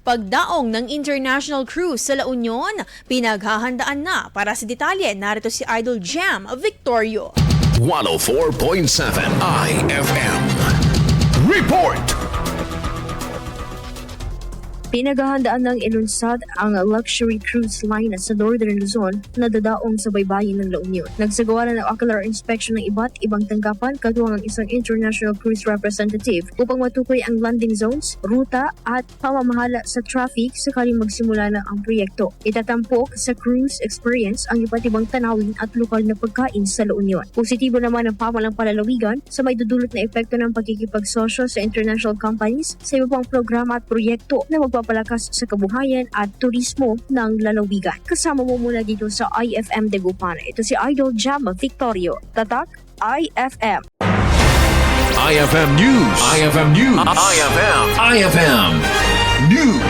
Pagdaong ng international cruise sa La Union, pinaghahandaan na. Para sa detalye, narito si Idol Jam Victorio. 104.7 IFM. Report! Pinaghahandaan ng ilunsad ang luxury cruise line sa Northern Luzon na dadaong sa baybayin ng La Union. Nagsagawa na ng ocular inspection ng iba't ibang tanggapan katuwang ang isang international cruise representative upang matukoy ang landing zones, ruta at pamamahala sa traffic sakaling magsimula na ang proyekto. Itatampok sa cruise experience ang iba't ibang tanawin at lokal na pagkain sa La Union. Positibo naman ang pamalang palalawigan sa may dudulot na epekto ng pagkikipagsosyo sa international companies sa iba pang programa at proyekto na magpapalakas sa kabuhayan at turismo ng lalawigan. Kasama mo mula dito sa IFM Dagupan. Ito si Idol Jam Victorio. Tatak IFM. IFM News. IFM News. IFM News.